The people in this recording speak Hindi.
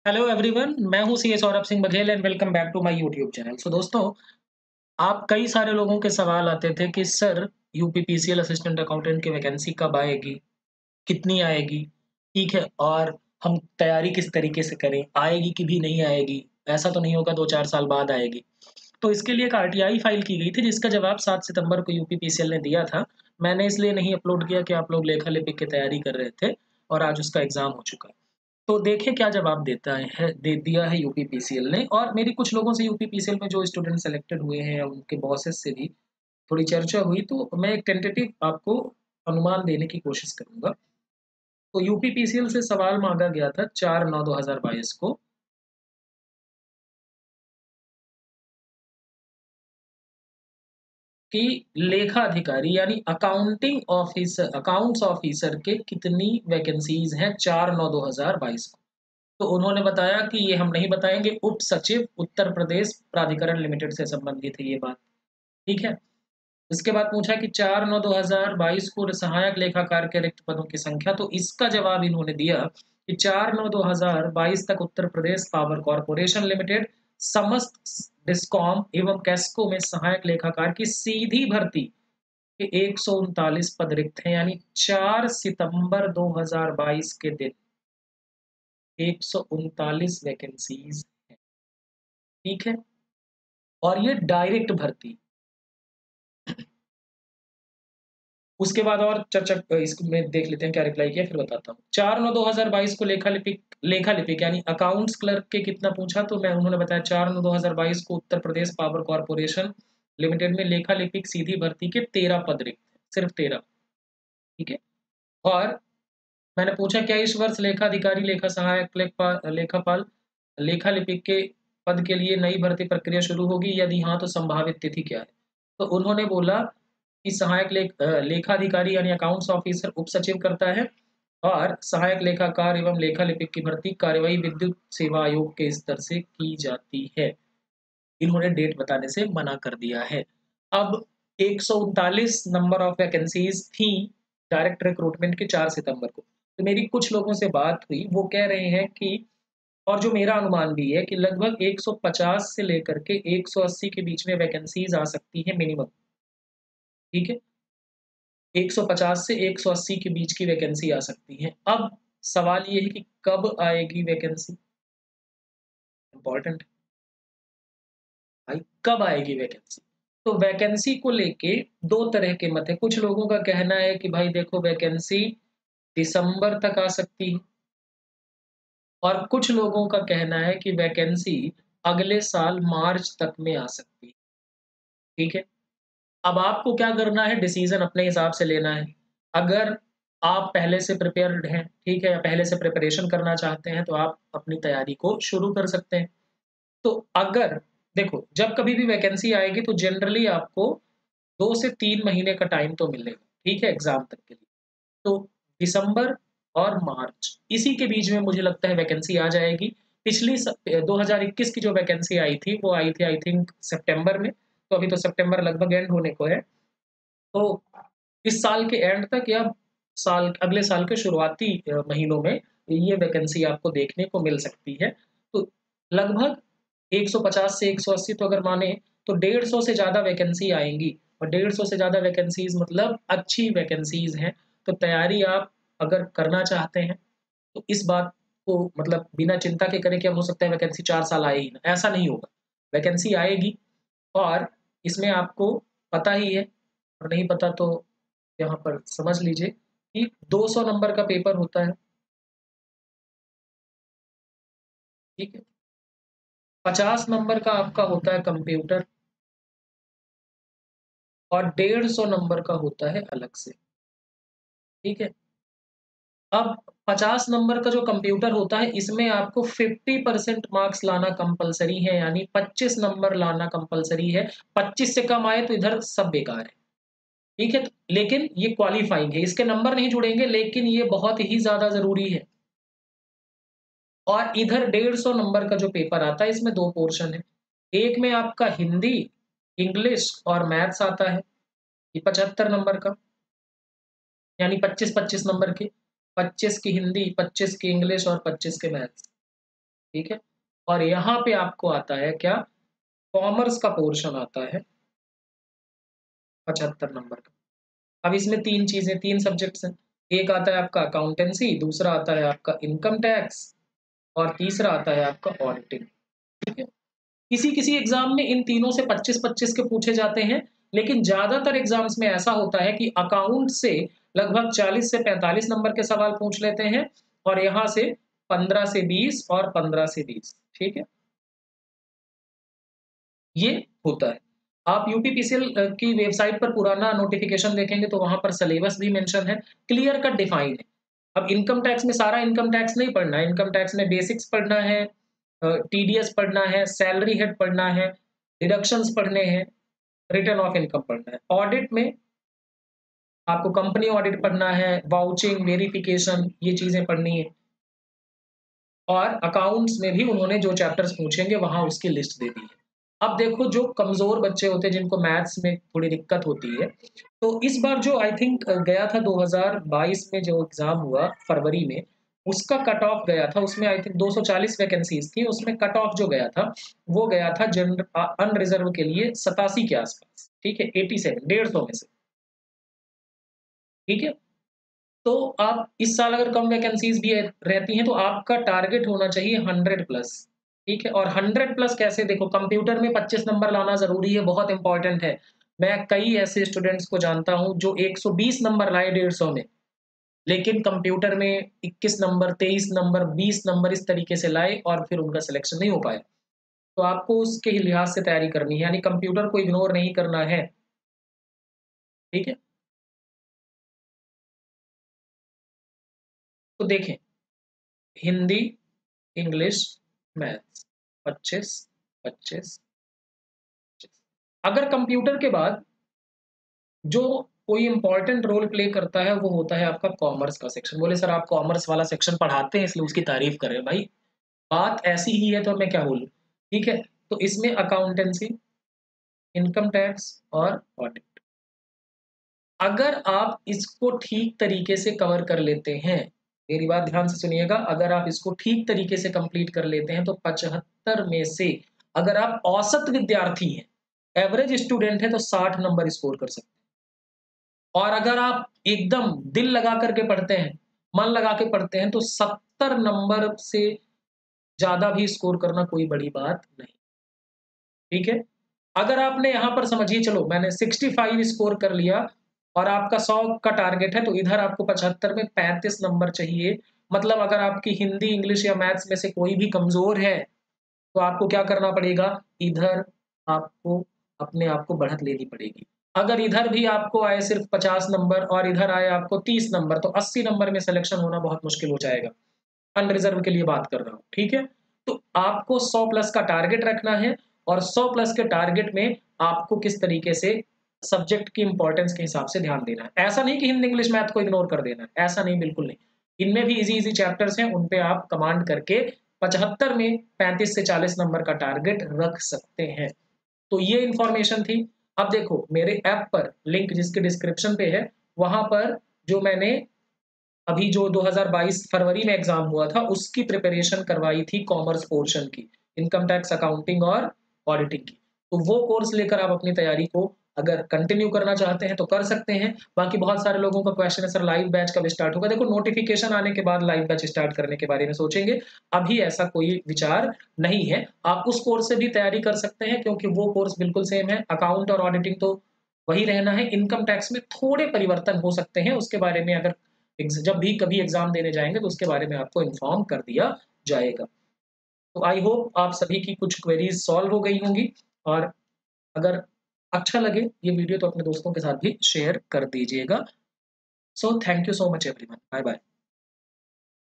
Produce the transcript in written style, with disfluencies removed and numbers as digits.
हेलो एवरीवन, मैं हूं CA Saurabh Singh Baghel and welcome back to my YouTube channel. दोस्तों, आप कई सारे लोगों के सवाल आते थे कि सर यूपीपीसीएल असिस्टेंट अकाउंटेंट की वैकेंसी कब आएगी, कितनी आएगी, ठीक है, और हम तैयारी किस तरीके से करें, आएगी कि भी नहीं आएगी, ऐसा तो नहीं होगा 2-4 साल बाद आएगी। तो इसके लिए एक आरटीआई फाइल की गई थी जिसका जवाब 7 सितंबर को यूपीपीसीएल ने दिया था। मैंने इसलिए नहीं अपलोड किया कि आप लोग लेखा लिपिक की तैयारी कर रहे थे और आज उसका एग्जाम हो चुका है। तो देखिए क्या जवाब देता है दे दिया है यूपीपीसीएल ने। और मेरी कुछ लोगों से यूपीपीसीएल में जो स्टूडेंट सेलेक्टेड हुए हैं या उनके बॉसेस से भी थोड़ी चर्चा हुई, तो मैं एक टेंटेटिव आपको अनुमान देने की कोशिश करूंगा। तो यूपीपीसीएल से सवाल मांगा गया था 4/9/2022 को कि लेखा अधिकारी यानी अकाउंट्स ऑफिसर के कितनी वैकेंसीज हैं 4/9/2022 को। तो उन्होंने बताया कि ये हम नहीं बताएंगे, उप सचिव उत्तर प्रदेश प्राधिकरण लिमिटेड से संबंधित है ये बात। ठीक है। इसके बाद पूछा कि 4/9/2022 को सहायक लेखाकार के रिक्त पदों की संख्या। तो इसका जवाब इन्होंने दिया कि 4/9/2022 तक Uttar Pradesh power corporation limited समस्त डिस्कॉम एवं कैस्को में सहायक लेखाकार की सीधी भर्ती के 139 पद रिक्त हैं, यानी 4 सितंबर 2022 के दिन 139 वैकेंसीज हैं। ठीक है। और ये डायरेक्ट भर्ती। उसके बाद और चर्चा इसमें देख लेते हैं क्या रिप्लाई किया, फिर बताता हूँ। 4/9/2022 को लेखा लिपिक यानी अकाउंट्स क्लर्क के कितना पूछा, तो मैं उन्होंने बताया 4/9/2022 को Uttar Pradesh power corporation limited में लेखा लिपिक सीधी भर्ती के 13 पद रिक्त हैं, सिर्फ 13। ठीक है। और मैंने पूछा क्या इस वर्ष लेखा अधिकारी, लेखा सहायक, लेखापाल, लेखा लिपिक के पद के लिए नई भर्ती प्रक्रिया शुरू होगी, यदि हाँ तो संभावित तिथि क्या है। तो उन्होंने बोला कि सहायक लेखा अधिकारी यानी अकाउंट्स ऑफिसर उप सचिव करता है, और सहायक लेखाकार एवं लेखा लिपिक की भर्ती कार्यवाही विद्युत सेवा आयोग के स्तर से की जाती है। इन्होंने डेट बताने से मना कर दिया है। अब 139 नंबर ऑफ वैकेंसीज थी डायरेक्ट रिक्रूटमेंट के 4 सितंबर को। तो मेरी कुछ लोगों से बात हुई, वो कह रहे हैं कि, और जो मेरा अनुमान भी है कि लगभग 150 से लेकर के 180 के बीच में वैकेंसीज आ सकती है मिनिमम। ठीक है। 150 से 180 के बीच की वैकेंसी आ सकती है। अब सवाल ये है कि कब आएगी वैकेंसी, इंपॉर्टेंट भाई, कब आएगी वैकेंसी। तो वैकेंसी को लेके दो तरह के मत है। कुछ लोगों का कहना है कि भाई देखो वैकेंसी दिसंबर तक आ सकती है, और कुछ लोगों का कहना है कि वैकेंसी अगले साल मार्च तक में आ सकती है। ठीक है। अब आपको क्या करना है, डिसीजन अपने हिसाब से लेना है। अगर आप पहले से प्रिपेयर्ड हैं, ठीक है, या पहले से प्रिपरेशन करना चाहते हैं, तो आप अपनी तैयारी को शुरू कर सकते हैं। तो अगर देखो, जब कभी भी वैकेंसी आएगी तो जनरली आपको 2 से 3 महीने का टाइम तो मिलेगा, ठीक है, एग्जाम तक के लिए। तो दिसंबर और मार्च इसी के बीच में मुझे लगता है वैकेंसी आ जाएगी। 2021 की जो वैकेंसी आई थी वो आई थी आई थिंक सितंबर में। तो अभी तो सितंबर लगभग एंड होने को है। तो इस साल के एंड तक या अगले साल के शुरुआती महीनों में ये वैकेंसी आपको देखने को मिल सकती है। तो लगभग 150 से 180 तो अगर माने तो 150 से ज़्यादा वैकेंसी आएंगी, और 150 से ज़्यादा वैकेंसीज मतलब अच्छी वैकेंसीज हैं। तो तैयारी आप अगर करना चाहते हैं तो इस बात को मतलब बिना चिंता के करें कि अब हो सकता है वैकेंसी 4 साल आए ही ना, ऐसा नहीं होगा। वैकेंसी आएगी, और इसमें आपको पता ही है, और नहीं पता तो यहाँ पर समझ लीजिए कि 200 नंबर का पेपर होता है। ठीक है। 50 नंबर का आपका होता है कंप्यूटर, और 150 नंबर का होता है अलग से। ठीक है। अब 50 नंबर का जो कंप्यूटर होता है इसमें आपको 50% मार्क्स लाना कंपलसरी है, यानी 25 नंबर लाना कंपलसरी है। 25 से कम आए तो इधर सब बेकार है। ठीक है। लेकिन ये क्वालिफाइंग है, इसके नंबर नहीं जुड़ेंगे, लेकिन ये बहुत ही ज्यादा जरूरी है। और इधर 150 नंबर का जो पेपर आता है इसमें दो पोर्शन है। एक में आपका हिंदी, इंग्लिश और मैथ्स आता है, ये 75 नंबर का, यानी 25-25 नंबर के। 25 की हिंदी, 25 की इंग्लिश और 25 के मैथ्स। ठीक है। और यहाँ पे आपको आता है क्या, कॉमर्स का पोर्शन आता है 75 नंबर का। अब इसमें 3 चीज़ें, 3 सब्जेक्ट्स हैं। एक आता है आपका अकाउंटेंसी, दूसरा आता है आपका इनकम टैक्स और तीसरा आता है आपका ऑडिटिंग, ठीक है। किसी-किसी एग्ज़ाम में इन तीनों से 25-25 के पूछे जाते हैं, लेकिन ज़्यादातर एग्ज़ाम्स में ऐसा होता है कि अकाउंट से लगभग 40 से 45 नंबर के सवाल पूछ लेते हैं और यहाँ से 15 से 20 और 15 से 20, ठीक है। ये होता है। आप यूपीपीसीएल की वेबसाइट पर पुराना नोटिफ़िकेशन देखेंगे तो वहाँ पर सिलेबस भी मेंशन है, क्लियर कट डिफाइन है। अब इनकम टैक्स में सारा इनकम टैक्स नहीं पढ़ना है, इनकम टैक्स में बेसिक्स पढ़ना है, टीडीएस पढ़ना है, सैलरी हेड पढ़ना है, डिडक्शंस पढ़ने हैं, रिटर्न ऑफ इनकम पढ़ना है। ऑडिट में आपको कंपनी ऑडिट पढ़ना है, वाउचिंग, वेरिफिकेशन ये चीज़ें पढ़नी है। और अकाउंट्स में भी उन्होंने जो चैप्टर्स पूछेंगे वहाँ उसकी लिस्ट दे दी है। अब देखो जो कमज़ोर बच्चे होते हैं जिनको मैथ्स में थोड़ी दिक्कत होती है, तो इस बार जो आई थिंक गया था 2022 में जो एग्ज़ाम हुआ फरवरी में, उसका कट ऑफ गया था, उसमें आई थिंक 240 वैकेंसीज़ थी, उसमें कट ऑफ जो गया था, वो गया था अनरिज़र्व के लिए 87 के आस-पास, ठीक है? 87 150 में से, ठीक है? तो आप इस साल अगर कम वैकेंसीज़ भी रहती हैं, तो आपका टारगेट होना चाहिए 100 प्लस, ठीक है? और 100 प्लस कैसे देखो कंप्यूटर में 25 नंबर लाना ज़रूरी है, बहुत इम्पोर्टेंट है। मैं कई ऐसे स्टूडेंट्स को जानता हूँ जो 120 नंबर लाए 150 में, लेकिन कंप्यूटर में 21 नंबर, 23 नंबर, 20 नंबर इस तरीके से लाए और फिर उनका सिलेक्शन नहीं हो पाया। तो आपको उसके लिहाज से तैयारी करनी है, यानी कंप्यूटर को इग्नोर नहीं करना है, ठीक है? तो देखें, हिंदी, इंग्लिश, मैथ्स 25, 25, 25। अगर कंप्यूटर के बाद जो कोई इम्पोर्टेंट रोल प्ले करता है, वो होता है आपका कॉमर्स का सेक्शन। बोले सर आप कॉमर्स वाला सेक्शन पढ़ाते हैं इसलिए उसकी तारीफ़ कर रहे हैं। भाई बात ऐसी ही है तो मैं क्या बोलूँ, ठीक है? तो इसमें अकाउंटेंसी, इनकम टैक्स और ऑडिट। अगर आप इसको ठीक तरीके से कवर कर लेते हैं, मेरी बात ध्यान से सुनिएगा, अगर आप इसको ठीक तरीके से कंप्लीट कर लेते हैं, तो 75 में से अगर आप औसत विद्यार्थी हैं, एवरेज स्टूडेंट हैं, तो 60 नंबर स्कोर कर सकते हैं। और अगर आप एकदम दिल लगा कर के पढ़ते हैं, मन लगा के पढ़ते हैं, तो 70 नंबर से ज़्यादा भी स्कोर करना कोई बड़ी बात नहीं, ठीक है? अगर आपने यहाँ पर समझिए चलो मैंने 65 स्कोर कर लिया और आपका 100 का टारगेट है तो इधर आपको 75 में 35 नंबर चाहिए। मतलब अगर आपकी हिंदी, इंग्लिश या मैथ्स में से कोई भी कमज़ोर है, तो आपको क्या करना पड़ेगा? इधर आपको अपने आप को बढ़त लेनी पड़ेगी। अगर इधर भी आपको आए सिर्फ़ 50 नंबर और इधर आए आपको 30 नंबर, तो 80 नंबर में सिलेक्शन होना बहुत मुश्किल हो जाएगा। अनरिज़र्व के लिए बात कर रहा हूँ, ठीक है? तो आपको 100 प्लस का टारगेट रखना है और 100 प्लस के टारगेट में आपको किस तरीके से सब्जेक्ट की इम्पोर्टेंस के हिसाब से ध्यान देना है। ऐसा नहीं कि हिंदी, इंग्लिश, मैथ को इग्नोर कर देना है, ऐसा नहीं, बिल्कुल नहीं। इनमें भी ईज़ी-ईज़ी चैप्टर्स हैं, उन पे आप कमांड करके 75 में 35 से 40 नंबर का टारगेट रख सकते हैं। तो ये इन्फॉर्मेशन थी। अब देखो मेरे ऐप पर लिंक जिसके डिस्क्रिप्शन पे है, वहाँ पर जो मैंने अभी जो 2022 फरवरी में एग्जाम हुआ था, उसकी प्रिपरेशन करवाई थी कॉमर्स पोर्शन की, इनकम टैक्स, अकाउंटिंग और ऑडिटिंग की। तो वो कोर्स लेकर आप अपनी तैयारी को अगर कंटिन्यू करना चाहते हैं तो कर सकते हैं। बाकी बहुत सारे लोगों का क्वेश्चन है सर लाइव बैच कब स्टार्ट होगा? देखो नोटिफिकेशन आने के बाद लाइव बैच स्टार्ट करने के बारे में सोचेंगे। अभी ऐसा कोई विचार नहीं है। आप उस कोर्स से भी तैयारी कर सकते हैं क्योंकि वो कोर्स बिल्कुल सेम है। अकाउंट और ऑडिटिंग तो वही रहना है। इनकम टैक्स में थोड़े परिवर्तन हो सकते हैं, उसके बारे में अगर जब भी कभी एग्जाम देने जाएंगे तो उसके बारे में आपको इन्फॉर्म कर दिया जाएगा। तो आई होप आप सभी की कुछ क्वेरीज सॉल्व हो गई होंगी और अगर अच्छा लगे ये वीडियो तो अपने दोस्तों के साथ भी शेयर कर दीजिएगा। So thank you so much everyone, bye bye.